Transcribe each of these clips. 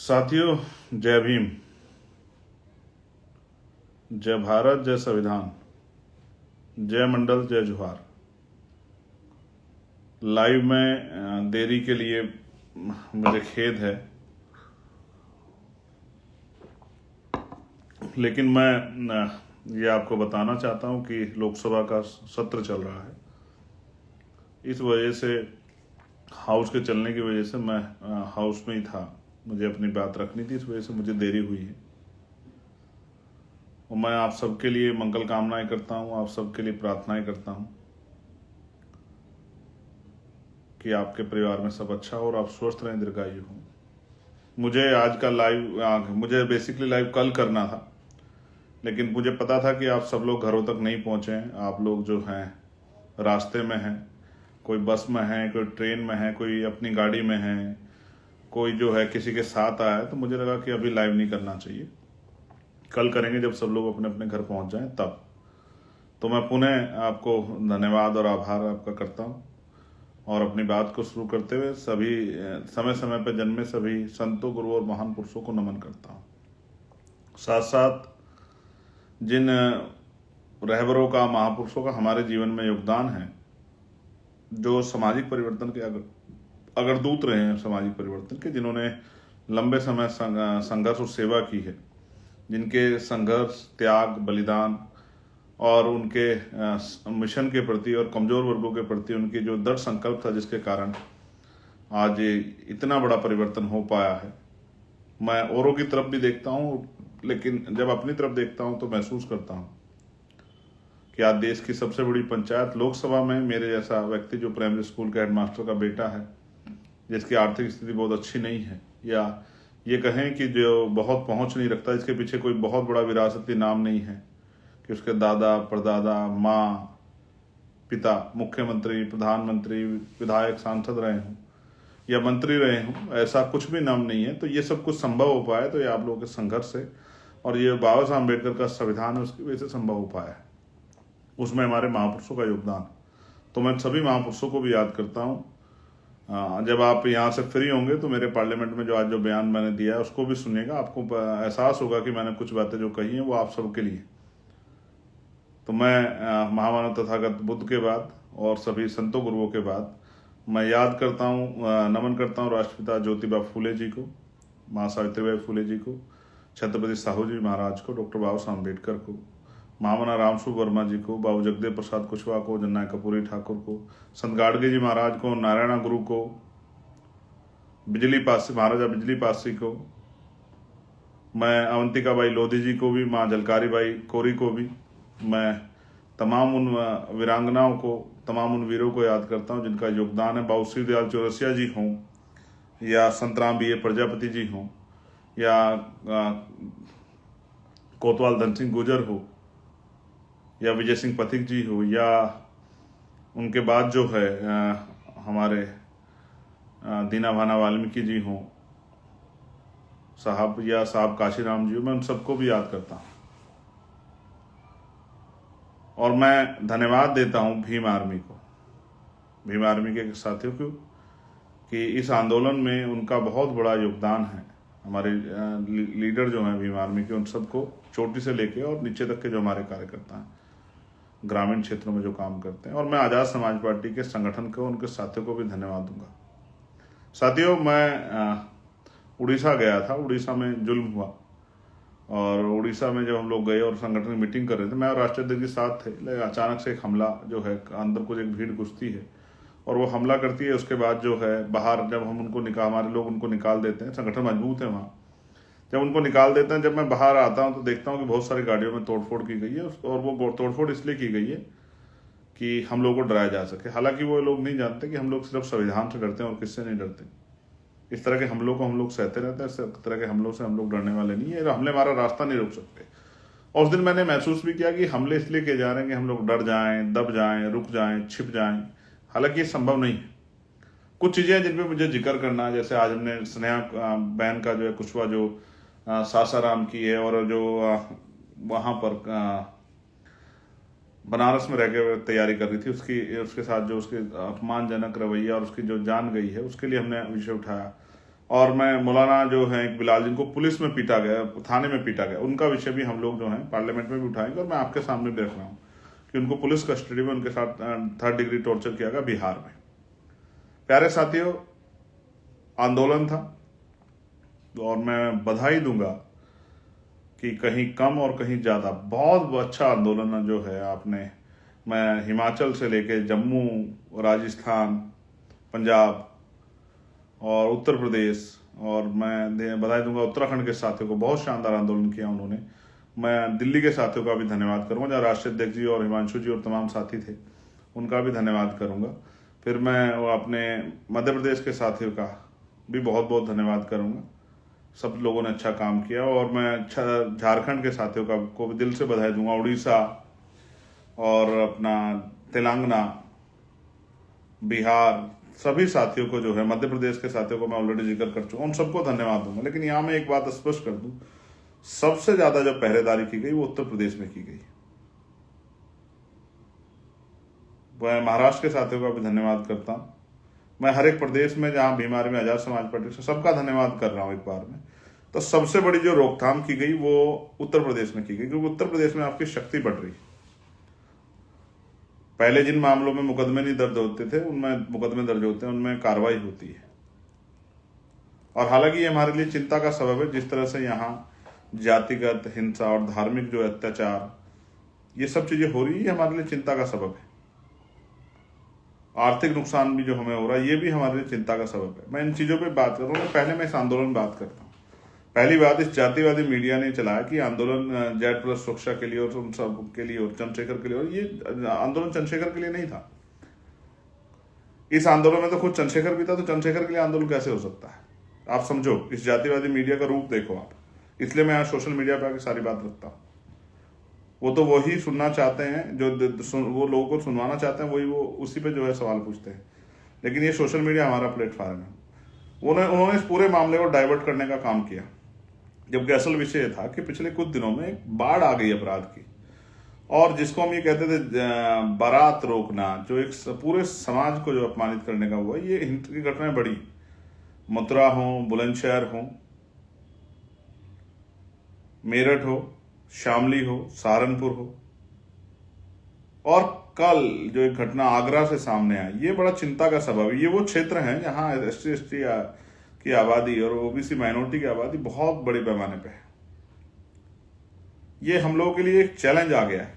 साथियों, जय भीम, जय भारत, जय संविधान, जय मंडल, जय जोहार। लाइव में देरी के लिए मुझे खेद है, लेकिन मैं ये आपको बताना चाहता हूं कि लोकसभा का सत्र चल रहा है। इस वजह से हाउस के चलने की वजह से मैं हाउस में ही था। मुझे अपनी बात रखनी थी, इस वजह से मुझे देरी हुई है। और मैं आप सबके लिए मंगल कामनाएं करता हूं, आप सबके लिए प्रार्थनाएं करता हूं कि आपके परिवार में सब अच्छा हो और आप स्वस्थ रहें, दीर्घायु हो। मुझे आज का मुझे बेसिकली लाइव कल करना था, लेकिन मुझे पता था कि आप सब लोग घरों तक नहीं पहुंचे हैं। आप लोग जो हैं रास्ते में हैं, कोई बस में है, कोई ट्रेन में है, कोई अपनी गाड़ी में है, कोई जो है किसी के साथ आया है। तो मुझे लगा कि अभी लाइव नहीं करना चाहिए, कल करेंगे जब सब लोग अपने अपने घर पहुंच जाएं तब। तो मैं पुनः आपको धन्यवाद और आभार आपका करता हूं और अपनी बात को शुरू करते हुए सभी समय समय पर जन्मे सभी संतों, गुरुओं और महान पुरुषों को नमन करता हूं। साथ साथ जिन रहबरों का, महापुरुषों का हमारे जीवन में योगदान है, जो सामाजिक परिवर्तन के अगर दूत रहे हैं, सामाजिक परिवर्तन के, जिन्होंने लंबे समय संघर्ष और सेवा की है, जिनके संघर्ष, त्याग, बलिदान और उनके मिशन के प्रति और कमजोर वर्गों के प्रति उनकी जो दृढ़ संकल्प था, जिसके कारण आज इतना बड़ा परिवर्तन हो पाया है। मैं औरों की तरफ भी देखता हूँ, लेकिन जब अपनी तरफ देखता हूँ तो महसूस करता हूँ कि आज देश की सबसे बड़ी पंचायत लोकसभा में मेरे जैसा व्यक्ति, जो प्राइमरी स्कूल के हेडमास्टर का बेटा है, जिसकी आर्थिक स्थिति बहुत अच्छी नहीं है, या ये कहें कि जो बहुत पहुंच नहीं रखता, इसके पीछे कोई बहुत बड़ा विरासती नाम नहीं है कि उसके दादा, परदादा, माँ, पिता मुख्यमंत्री, प्रधानमंत्री, विधायक, सांसद रहे हों या मंत्री रहे हों, ऐसा कुछ भी नाम नहीं है। तो ये सब कुछ संभव हो पाया तो ये आप लोगों के संघर्ष से, और ये बाबा साहब अम्बेडकर का संविधान है, उसकी वजह से संभव हो पाया है। उसमें हमारे महापुरुषों का योगदान। तो मैं सभी महापुरुषों को भी याद करता हूँ। जब आप यहाँ से फ्री होंगे तो मेरे पार्लियामेंट में जो बयान मैंने दिया है उसको भी सुनिएगा। आपको एहसास होगा कि मैंने कुछ बातें जो कही हैं वो आप सबके लिए। तो मैं महामानव तथागत बुद्ध के बाद और सभी संतों, गुरुओं के बाद मैं याद करता हूँ, नमन करता हूँ राष्ट्रपिता ज्योतिबा फूले जी को, माँ सावित्रीबाई फूले जी को, छत्रपति साहू जी महाराज को, डॉक्टर बाबा साहब अम्बेडकर को, महामना रामसु वर्मा जी को, बाबू जगदेव प्रसाद कुशवाहा को, जननायक कपूरी ठाकुर को, संत गाडगे जी महाराज को, नारायणा गुरु को, बिजली पासी, महाराजा बिजली पासी को, मैं अवंतिका बाई लोधी जी को भी, माँ झलकारी बाई कोरी को भी, मैं तमाम उन वीरांगनाओं को, तमाम उन वीरों को याद करता हूँ जिनका योगदान है। बाबू श्री दयाल चौरसिया जी हों या संतराम बी ए प्रजापति जी हों या कोतवाल धन सिंह गुजर हो या विजय सिंह पथिक जी हो, या उनके बाद जो है हमारे दीना भाना वाल्मीकि जी हों साहब, या साहब काशीराम जी हो, मैं उन सबको भी याद करता हूँ। और मैं धन्यवाद देता हूँ भीम आर्मी को, भीम आर्मी के साथियों को, कि इस आंदोलन में उनका बहुत बड़ा योगदान है। हमारे लीडर जो हैं भीम आर्मी के, उन सबको चोटी से लेके और नीचे तक के जो हमारे कार्यकर्ता हैं, ग्रामीण क्षेत्रों में जो काम करते हैं, और मैं आज़ाद समाज पार्टी के संगठन को, उनके साथियों को भी धन्यवाद दूंगा। साथियों, मैं उड़ीसा गया था, उड़ीसा में जुल्म हुआ, और उड़ीसा में जब हम लोग गए और संगठन की मीटिंग कर रहे थे, मैं और राष्ट्रीय अध्यक्ष जी साथ थे, लेकिन अचानक से एक हमला जो है, अंदर कुछ एक भीड़ घुसती है और वो हमला करती है। उसके बाद जो है बाहर जब हम उनको हमारे लोग उनको निकाल देते हैं, संगठन मजबूत है वहाँ, जब उनको निकाल देते हैं, जब मैं बाहर आता हूँ तो देखता हूँ कि बहुत सारी गाड़ियों में तोड़फोड़ की गई है, और वो तोड़फोड़ इसलिए की गई है कि हम लोग को डराया जा सके। हालांकि वो लोग नहीं जानते कि हम लोग सिर्फ संविधान से डरते हैं और किससे नहीं डरते। इस तरह के हमलों को हम लोग सहते रहते हैं, इस तरह के हमलों से हम लोग डरने वाले नहीं है। हमले हमारा रास्ता नहीं रोक सकते। और उस दिन मैंने महसूस भी किया कि हमले इसलिए किए जा रहे हैं कि हम लोग डर जाएं, दब जाएं, रुक जाएं, छिप जाएं। हालांकि ये संभव नहीं है। कुछ चीज़ें जिन पे मुझे जिक्र करना है, जैसे आज हमने स्नेहा बहन का जो है कुशवा जो सासाराम की है, और जो वहाँ पर बनारस में रह के तैयारी कर रही थी, उसके साथ जो उसके अपमानजनक रवैया और उसकी जो जान गई है, उसके लिए हमने विषय उठाया। और मैं मौलाना जो है एक बिलाल, जिनको पुलिस में पीटा गया, थाने में पीटा गया, उनका विषय भी हम लोग जो है पार्लियामेंट में भी उठाएंगे। और मैं आपके सामने भी रख रहा हूँ कि उनको पुलिस कस्टडी में उनके साथ 3rd डिग्री टॉर्चर किया गया बिहार में। प्यारे साथियों, आंदोलन था और मैं बधाई दूंगा कि कहीं कम और कहीं ज़्यादा बहुत अच्छा आंदोलन जो है आपने, मैं हिमाचल से लेके जम्मू, राजस्थान, पंजाब और उत्तर प्रदेश, और मैं बधाई दूंगा उत्तराखंड के साथियों को, बहुत शानदार आंदोलन किया उन्होंने। मैं दिल्ली के साथियों का भी धन्यवाद करूंगा, जहाँ राष्ट्रीय अध्यक्ष जी और हिमांशु जी और तमाम साथी थे, उनका भी धन्यवाद करूंगा। फिर मैं अपने मध्य प्रदेश के साथियों का भी बहुत बहुत धन्यवाद करूंगा, सब लोगों ने अच्छा काम किया। और मैं झारखंड के साथियों का को भी दिल से बधाई दूंगा, उड़ीसा और अपना तेलंगाना, बिहार, सभी साथियों को जो है, मध्य प्रदेश के साथियों को मैं ऑलरेडी जिक्र कर चुका हूं, उन सबको धन्यवाद दूंगा। लेकिन यहां मैं एक बात स्पष्ट कर दूं, सबसे ज्यादा जो पहरेदारी की गई वो उत्तर प्रदेश में की गई। मैं महाराष्ट्र के साथियों का भी धन्यवाद करता हूं। मैं हर एक प्रदेश में जहां बीमारी में आजाद समाज पार्टी से सबका धन्यवाद कर रहा हूं एक बार में। तो सबसे बड़ी जो रोकथाम की गई वो उत्तर प्रदेश में की गई, क्योंकि उत्तर प्रदेश में आपकी शक्ति बढ़ रही। पहले जिन मामलों में मुकदमे नहीं दर्ज होते थे, उनमें मुकदमे दर्ज होते हैं, उनमें कार्रवाई होती है। और हालांकि ये हमारे लिए चिंता का सबब है, जिस तरह से यहाँ जातिगत हिंसा और धार्मिक जो अत्याचार, ये सब चीजें हो रही है, हमारे लिए चिंता का सबब है। आर्थिक नुकसान भी जो हमें हो रहा है, ये भी हमारे लिए चिंता का सबब है। मैं इन चीजों पे बात करूंगा, पहले मैं इस आंदोलन बात करता हूँ। पहली बात, इस जातिवादी मीडिया ने चलाया कि आंदोलन Z+ सुरक्षा के लिए और उन सब के लिए और चंद्रशेखर के लिए, और ये आंदोलन चंद्रशेखर के लिए नहीं था। इस आंदोलन में तो खुद चंद्रशेखर भी था, तो चंद्रशेखर के लिए आंदोलन कैसे हो सकता है? आप समझो, इस जातिवादी मीडिया का रूप देखो आप। इसलिए मैं आज सोशल मीडिया पे आके सारी बात रखता हूँ। वो तो वही सुनना चाहते हैं जो वो लोगों को सुनवाना चाहते हैं, वही वो उसी पे जो है सवाल पूछते हैं। लेकिन ये सोशल मीडिया हमारा प्लेटफॉर्म है। उन्होंने इस पूरे मामले को डाइवर्ट करने का काम किया, जबकि असल विषय था कि पिछले कुछ दिनों में एक बाढ़ आ गई अपराध की, और जिसको हम ये कहते थे बारात रोकना, जो एक पूरे समाज को जो अपमानित करने का हुआ, ये हिंसा की घटनाएं बढ़ी। मथुरा हो, बुलंदशहर हो, मेरठ हो, शामली हो, सहारनपुर हो, और कल जो एक घटना आगरा से सामने आई, ये बड़ा चिंता का सबब है। ये वो क्षेत्र हैं जहां SC/ST की आबादी और OBC माइनॉरिटी की आबादी बहुत बड़े पैमाने पे है। ये हम लोगों के लिए एक चैलेंज आ गया है,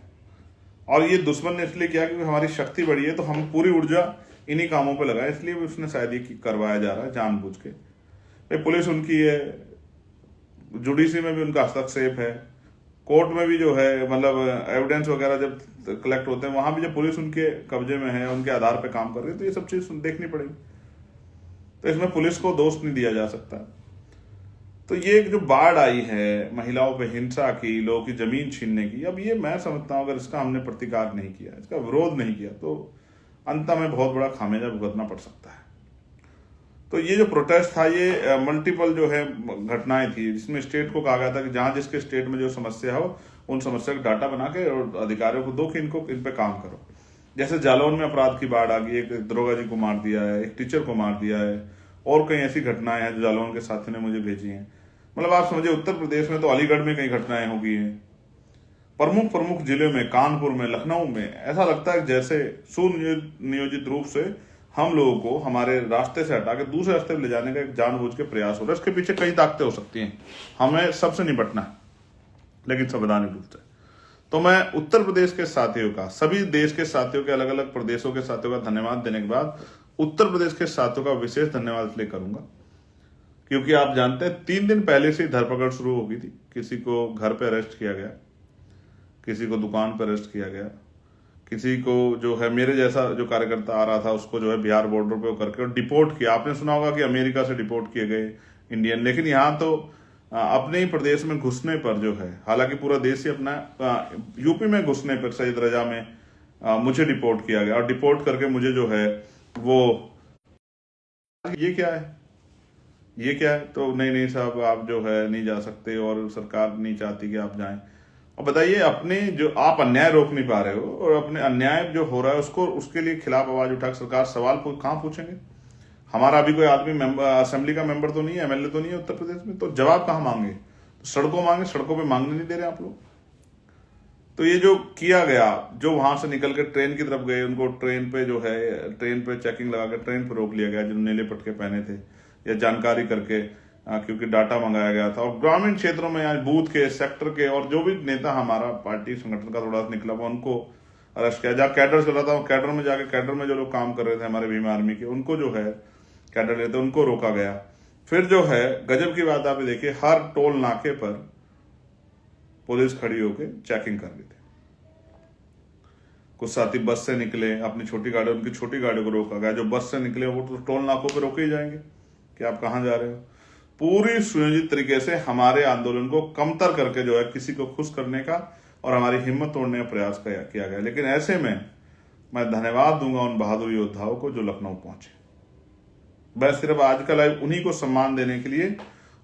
और ये दुश्मन ने इसलिए किया क्योंकि हमारी शक्ति बढ़ी है, तो हम पूरी ऊर्जा इन्हीं कामों पे लगाए, इसलिए भी उसने शायद ये करवाया जा रहा है जानबूझ के। पुलिस उनकी है, जुडिशरी में भी उनका हस्तक्षेप है, कोर्ट में भी जो है, मतलब एविडेंस वगैरह जब कलेक्ट होते हैं, वहां भी जब पुलिस उनके कब्जे में है, उनके आधार पे काम कर रही है, तो ये सब चीज देखनी पड़ेगी। तो इसमें पुलिस को दोष नहीं दिया जा सकता। तो ये जो बाढ़ आई है महिलाओं पे हिंसा की, लोगों की जमीन छीनने की, अब ये मैं समझता हूं अगर इसका हमने प्रतिकार नहीं किया, इसका विरोध नहीं किया, तो अंत में बहुत बड़ा खामियाजा भुगतना पड़ सकता है। तो ये जो प्रोटेस्ट था, ये मल्टीपल जो है घटनाएं थी, जिसमें स्टेट को कहा गया था कि जहां जिसके स्टेट में जो समस्या हो, उन समस्या का डाटा बना के और अधिकारियों को दो कि इनको इन पे काम करो। जैसे जालौन में अपराध की बाढ़ आ गई, एक दरोगा जी को मार दिया है, एक टीचर को मार दिया है, और कई ऐसी घटनाएं हैं जो जालौन के साथियों ने मुझे भेजी हैं। मतलब आप समझिए, उत्तर प्रदेश में तो अलीगढ़ में कई घटनाएं हो गई हैं, प्रमुख प्रमुख जिले में, कानपुर में, लखनऊ में। ऐसा लगता है जैसे सुनियोजित रूप से हम लोगों को हमारे रास्ते से हटा के दूसरे रास्ते पर ले जाने का एक जानबूझ के प्रयास हो रहा है। इसके पीछे कई ताकतें हो सकती हैं, हमें सबसे निपटना है, लेकिन संवैधानिक रूप से। तो मैं उत्तर प्रदेश के साथियों का, सभी देश के साथियों के, अलग अलग प्रदेशों के साथियों का धन्यवाद देने के बाद उत्तर प्रदेश के साथियों का विशेष धन्यवाद इसलिए करूंगा क्योंकि आप जानते हैं 3 दिन पहले से धरपकड़ शुरू हो गई थी। किसी को घर पे अरेस्ट किया गया, किसी को दुकान पर अरेस्ट किया गया, किसी को जो है मेरे जैसा जो कार्यकर्ता आ रहा था उसको जो है बिहार बॉर्डर पे करके और डिपोर्ट किया। आपने सुना होगा कि अमेरिका से डिपोर्ट किए गए इंडियन, लेकिन यहाँ तो अपने ही प्रदेश में घुसने पर जो है, हालांकि पूरा देश ही अपना, यूपी में घुसने पर सईद रजा में मुझे डिपोर्ट किया गया, और डिपोर्ट करके मुझे जो है वो, ये क्या है, ये क्या है? तो नहीं साहब, आप जो है नहीं जा सकते और सरकार नहीं चाहती कि आप जाएं। और बताइए, अपने जो आप अन्याय रोक नहीं पा रहे हो और अपने अन्याय जो हो रहा है उसको, उसके लिए खिलाफ आवाज उठा सरकार सवाल कहाँ पूछेंगे? हमारा अभी कोई आदमी असेंबली का मेंबर तो नहीं है, एमएलए तो नहीं है उत्तर प्रदेश में, तो जवाब कहाँ मांगे? तो सड़कों मांगे, सड़कों पे मांगने नहीं दे रहे आप लोग। तो ये जो किया गया, जो वहां से निकल के ट्रेन की तरफ गए, उनको ट्रेन पे जो है, ट्रेन पे चेकिंग लगा के ट्रेन पे रोक लिया गया, जो नीले पटके पहने थे, या जानकारी करके, क्योंकि डाटा मंगाया गया था। और ग्रामीण क्षेत्रों में आज बूथ के, सेक्टर के, और जो भी नेता हमारा पार्टी संगठन का थोड़ा सा निकला हुआ, उनको अरेस्ट किया। जहाँ कैडर चल रहा था, कैडर में जाके, कैडर में जो लोग काम कर रहे थे हमारे भीम आर्मी के, उनको जो है कैडर लेते, उनको रोका गया। फिर जो है गजब की बात आप देखिए, हर टोल नाके पर पुलिस खड़ी होकर चेकिंग कर रही थी। कुछ साथी बस से निकले, अपनी छोटी गाड़ी, उनकी छोटी गाड़ी को रोका गया। जो बस से निकले वो तो टोल नाकों पे रोके ही जाएंगे कि आप कहां जा रहे हो। पूरी सुनियोजित तरीके से हमारे आंदोलन को कमतर करके जो है किसी को खुश करने का और हमारी हिम्मत तोड़ने का प्रयास किया गया। लेकिन ऐसे में मैं धन्यवाद दूंगा उन बहादुर योद्धाओं को जो लखनऊ पहुंचे। मैं सिर्फ आज का लाइव उन्हीं को सम्मान देने के लिए,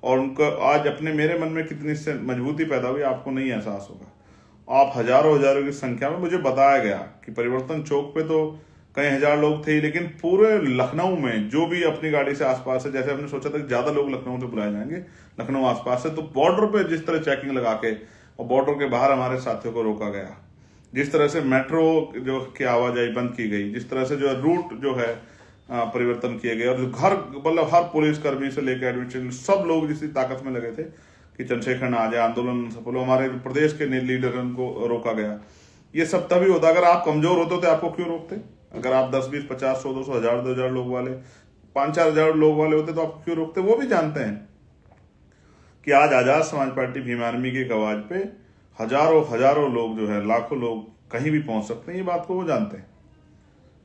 और उनको आज अपने, मेरे मन में कितनी मजबूती पैदा हुई आपको नहीं एहसास होगा। आप हजारों हजारों की संख्या में, मुझे बताया गया कि परिवर्तन चौक पे तो कई हजार लोग थे, लेकिन पूरे लखनऊ में जो भी अपनी गाड़ी से आसपास से, जैसे हमने सोचा था कि ज्यादा लोग लखनऊ से बुलाए जाएंगे, लखनऊ आसपास से, तो बॉर्डर पे जिस तरह चेकिंग लगा के और बॉर्डर के बाहर हमारे साथियों को रोका गया, जिस तरह से मेट्रो जो की आवाजाही बंद की गई, जिस तरह से जो रूट जो है परिवर्तन किए गए, और घर, मतलब हर पुलिसकर्मी से लेकर एडमिनिस्ट्रेशन, सब लोग इसी ताकत में लगे थे कि चंद्रशेखर आ जाए, आंदोलन सफल हो, हमारे प्रदेश के लीडर को रोका गया। ये सब तभी होता, अगर आप कमजोर होते तो आपको क्यों रोकते? अगर आप 10, 20, 50, 100, 200, 1000, 2000 लोग वाले, 5-4 हजार लोग वाले होते तो आप क्यों रोकते? वो भी जानते हैं कि आज आजाद समाज पार्टी भीम आर्मी की आवाज पे हजारों लोग जो है, लाखों लोग कहीं भी पहुंच सकते हैं, ये बात को वो जानते हैं।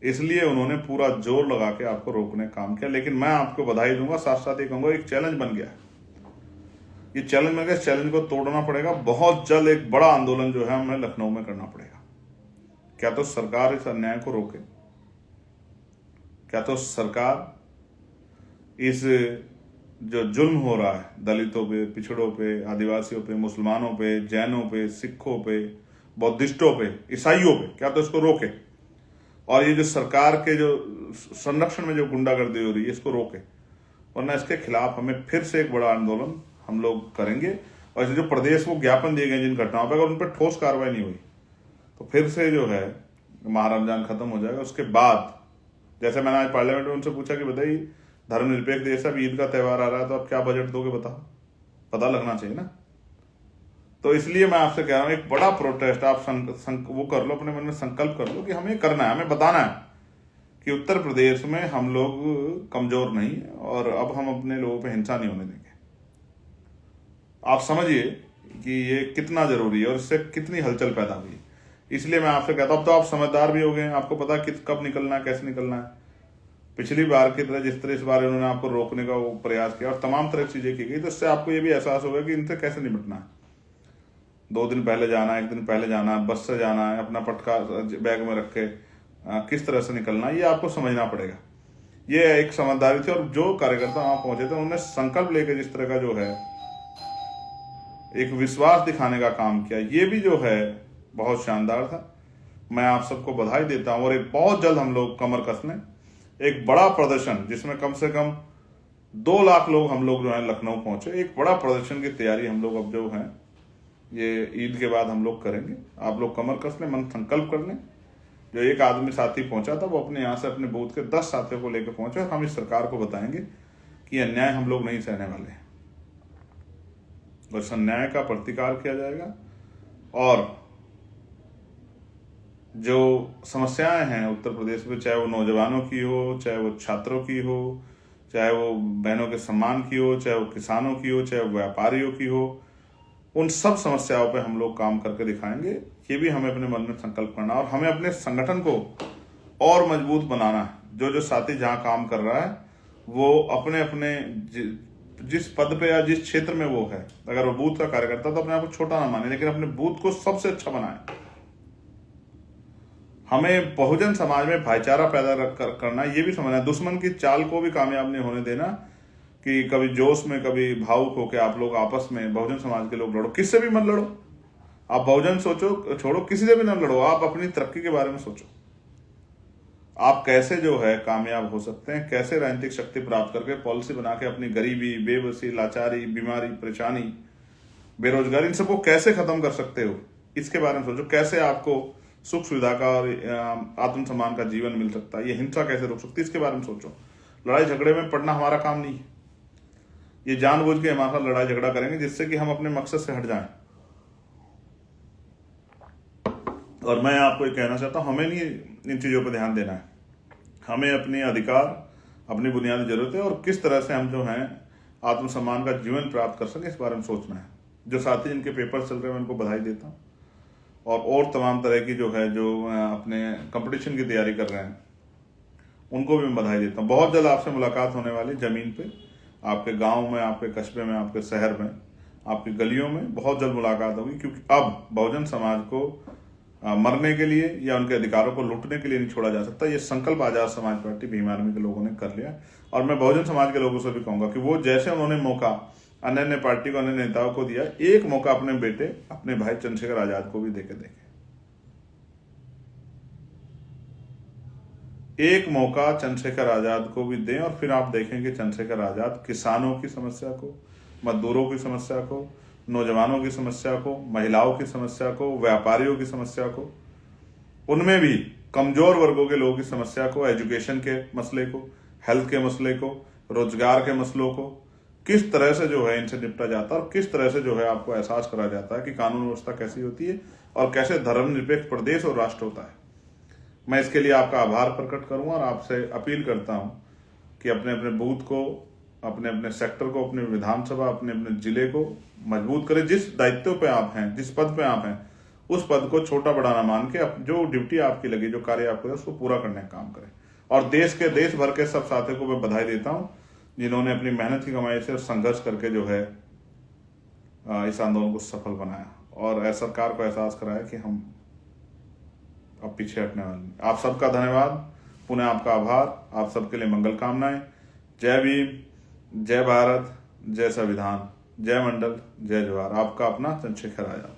इसलिए उन्होंने पूरा जोर लगा के आपको रोकने का काम किया। लेकिन मैं आपको बधाई दूंगा, साथ साथ ये कहूंगा, एक चैलेंज बन गया, ये चैलेंज बन गया, इस चैलेंज को तोड़ना पड़ेगा। बहुत जल्द एक बड़ा आंदोलन जो है हमें लखनऊ में करना पड़ेगा। क्या तो सरकार इस अन्याय को रोके, क्या तो सरकार इस जो जुल्म हो रहा है दलितों पे, पिछड़ों पे, आदिवासियों पे, मुसलमानों पे, जैनों पे, सिखों पे, बौद्धिस्टों पे, ईसाइयों पे, क्या तो इसको रोके। और ये जो सरकार के जो संरक्षण में जो गुंडागर्दी हो रही है, इसको रोके, वरना इसके खिलाफ हमें फिर से एक बड़ा आंदोलन हम लोग करेंगे। और जो प्रदेश को ज्ञापन दिए गए जिन घटनाओं पर, अगर उन पर ठोस कार्रवाई नहीं हुई तो फिर से जो है महारमजान खत्म हो जाएगा। उसके बाद, जैसे मैंने आज पार्लियामेंट में उनसे पूछा कि बताइए, धर्मनिरपेक्ष देश, अब ईद का त्यौहार आ रहा है तो आप क्या बजट दोगे, बताओ, पता लगना चाहिए ना। तो इसलिए मैं आपसे कह रहा हूं, एक बड़ा प्रोटेस्ट आप वो कर लो, अपने मन में संकल्प कर लो कि हमें करना है, हमें बताना है कि उत्तर प्रदेश में हम लोग कमजोर नहीं, और अब हम अपने लोगों पे हिंसा नहीं होने देंगे। आप समझिए कि ये कितना जरूरी है और इससे कितनी हलचल पैदा हुई। इसलिए मैं आपसे कहता हूं, अब तो आप समझदार भी हो गए, आपको पता कब निकलना है, कैसे निकलना है। पिछली बार की तरह जिस तरह इस बार उन्होंने आपको रोकने का वो प्रयास किया और तमाम तरह की चीजें की गई, तो इससे आपको ये भी एहसास होगा कि इनसे कैसे निपटना है। 2 दिन पहले जाना है, 1 दिन पहले जाना है, बस से जाना है, अपना पटका बैग में रख के किस तरह से निकलना है, ये आपको समझना पड़ेगा। ये एक समझदारी थी, और जो कार्यकर्ता वहां पहुंचे थे उन्होंने संकल्प लेकर जिस तरह का जो है एक विश्वास दिखाने का काम किया, ये भी जो है बहुत शानदार था। मैं आप सबको बधाई देता हूं। और एक बहुत जल्द हम लोग कमर कस लें, एक बड़ा प्रदर्शन जिसमें कम से कम 2 लाख लोग हम लोग जो है लखनऊ पहुंचे, एक बड़ा प्रदर्शन की तैयारी हम लोग अब जो है ये ईद के बाद हम लोग करेंगे। आप लोग कमर कस लें, मन संकल्प कर लें। जो एक आदमी साथी पहुंचा था वो अपने यहाँ से अपने बूथ के 10 साथियों को लेकर पहुंचे। हम इस सरकार को बताएंगे कि अन्याय हम लोग नहीं सहने वाले हैं, और इस अन्याय का प्रतिकार किया जाएगा। और जो समस्याएं हैं उत्तर प्रदेश में, चाहे वो नौजवानों की हो, चाहे वो छात्रों की हो, चाहे वो बहनों के सम्मान की हो, चाहे वो किसानों की हो, चाहे वो व्यापारियों की हो, उन सब समस्याओं पे हम लोग काम करके दिखाएंगे। ये भी हमें अपने मन में संकल्प करना, और हमें अपने संगठन को और मजबूत बनाना है। जो साथी जहां काम कर रहा है वो अपने अपने जिस पद पे या जिस क्षेत्र में वो है, अगर वो बूथ का कार्यकर्ता तो अपने आप को छोटा ना माने, लेकिन अपने बूथ को सबसे अच्छा बनाए। हमें बहुजन समाज में भाईचारा पैदा करना, ये भी समझना है। दुश्मन की चाल को भी कामयाब नहीं होने देना कि कभी जोश में, कभी भावुक होकर आप लोग आपस में, बहुजन समाज के लोग लड़ो। किससे भी मत लड़ो, आप बहुजन सोचो, छोड़ो, किसी से भी ना लड़ो, आप अपनी तरक्की के बारे में सोचो। आप कैसे जो है कामयाब हो सकते हैं, कैसे राजनीतिक शक्ति प्राप्त करके पॉलिसी बना के अपनी गरीबी, बेबसी, लाचारी, बीमारी, परेशानी, बेरोजगारी, इन सबको कैसे खत्म कर सकते हो, इसके बारे में सोचो। कैसे आपको सुख सुविधा का और आत्मसम्मान का जीवन मिल सकता है, ये हिंसा कैसे रोक सकती है, इसके बारे में सोचो। लड़ाई झगड़े में पड़ना हमारा काम नहीं है। ये जानबूझ के हमारे साथ लड़ाई झगड़ा करेंगे जिससे कि हम अपने मकसद से हट जाएं। और मैं आपको ये कहना चाहता हूं, हमें नहीं इन चीज़ों पर ध्यान देना है। हमें अपने अधिकार, अपनी बुनियादी जरूरतें और किस तरह से हम जो हैं आत्मसम्मान का जीवन प्राप्त कर सकें, इस बारे में सोचना है। जो साथी जिनके पेपर चल रहे हैं मैं उनको बधाई देता हूँ, और तमाम तरह की जो अपने कंपटीशन की तैयारी कर रहे हैं उनको भी मैं बधाई देता हूँ। बहुत जल्द आपसे मुलाकात होने वाली, जमीन पे, आपके गांव में, आपके कस्बे में, आपके शहर में, आपकी गलियों में बहुत जल्द मुलाकात होगी। क्योंकि अब बहुजन समाज को मरने के लिए या उनके अधिकारों को लूटने के लिए नहीं छोड़ा जा सकता। ये संकल्प आजाद समाज पार्टी भीम आर्मी के लोगों ने कर लिया। और मैं बहुजन समाज के लोगों से भी कहूंगा कि वो जैसे उन्होंने मौका अन्य अन्य पार्टी को, अन्य नेताओं को दिया, एक मौका अपने बेटे, अपने भाई चंद्रशेखर आजाद को भी देके देखें। एक मौका चंद्रशेखर आजाद को भी दें और फिर आप देखेंगे चंद्रशेखर आजाद किसानों की समस्या को, मजदूरों की समस्या को, नौजवानों की समस्या को, महिलाओं की समस्या को, व्यापारियों की समस्या को, उनमें भी कमजोर वर्गों के लोगों की समस्या को, एजुकेशन के मसले को, हेल्थ के मसले को, रोजगार के मसलों को किस तरह से जो है इनसे निपटा जाता है, और किस तरह से जो है आपको एहसास करा जाता है कि कानून व्यवस्था कैसी होती है और कैसे धर्मनिरपेक्ष प्रदेश और राष्ट्र होता है। मैं इसके लिए आपका आभार प्रकट करूंगा और आपसे अपील करता हूं कि अपने अपने बूथ को, अपने अपने सेक्टर को, अपने विधानसभा, अपने अपने जिले को मजबूत करें। जिस दायित्व पे आप हैं, जिस पद पे आप हैं, उस पद को छोटा बड़ा ना मान के जो ड्यूटी आपकी लगी, जो कार्य आपको है, उसको पूरा करने का काम करें। और देश भर के सब साथियों को मैं बधाई देता हूं जिन्होंने अपनी मेहनत की कमाई से संघर्ष करके जो है इस आंदोलन को सफल बनाया और सरकार को एहसास कराया कि हम अब पीछे हटने वाले नहीं। आप सबका धन्यवाद, पुनः आपका आभार, आप सबके लिए मंगल कामनाएं। जय भीम, जय भारत, जय संविधान, जय मंडल, जय जवाहर। आपका अपना चंद्रशेखर आजाद।